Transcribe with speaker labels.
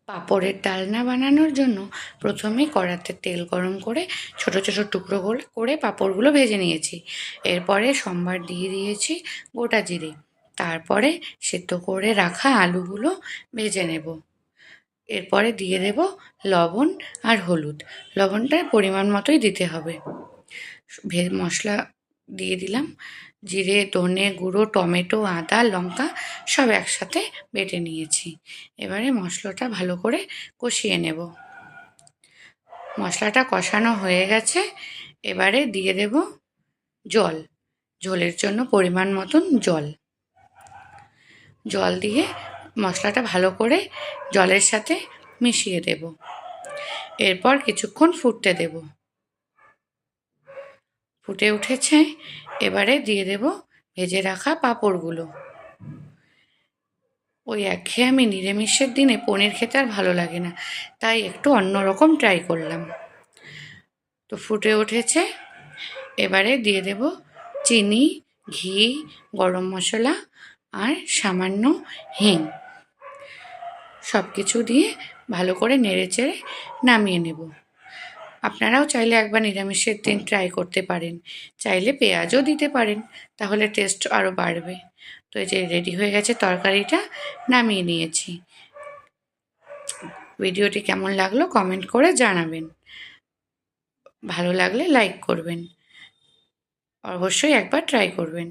Speaker 1: পাঁপড়ের ডালনা বানানোর জন্য প্রথমেই কড়াতে তেল গরম করে ছোট ছোট টুকরো করে পাঁপড়গুলো ভেজে নিয়েছি। এরপরে সম্বার দিয়ে দিয়েছি গোটা জিরে। তারপরে সেদ্ধ করে রাখা আলুগুলো ভেজে নেব। এরপরে দিয়ে দেব লবণ আর হলুদ। লবণটা পরিমাণ মতোই দিতে হবে। মশলা দিয়ে দিলাম, জিরে, ধনে গুঁড়ো, টমেটো, আদা, লঙ্কা সব একসাথে বেটে নিয়েছি। এবারে মশলাটা ভালো করে কষিয়ে নেব। মশলাটা কষানো হয়ে গেছে, এবারে দিয়ে দেব জল। ঝোলের জন্য পরিমাণ মতন জল। জল দিয়ে মশলাটা ভালো করে জলের সাথে মিশিয়ে দেব। এরপর কিছুক্ষণ ফুটতে দেব। ফুটে উঠেছে, এবারে দিয়ে দেব ভেজে রাখা পাঁপড়গুলো। ওই একঘেয়েমি নিরামিষের দিনে পনির খেতে আর ভালো লাগে না, তাই একটু অন্যরকম ট্রাই করলাম। তো ফুটে উঠেছে, এবারে দিয়ে দেব চিনি, ঘি, গরম মশলা আর সামান্য হিং। সব কিছু দিয়ে ভালো করে নেড়েচেড়ে নামিয়ে নেব। আপনারাও চাইলে একবার নিরামিষের দিন ট্রাই করতে পারেন। চাইলে পেঁয়াজও দিতে পারেন, তাহলে টেস্ট আরও বাড়বে। তো এই যে রেডি হয়ে গেছে তরকারিটা, নামিয়ে নিয়েছি। ভিডিওটি কেমন লাগলো কমেন্ট করে জানাবেন। ভালো লাগলে লাইক করবেন। অবশ্যই একবার ট্রাই করবেন।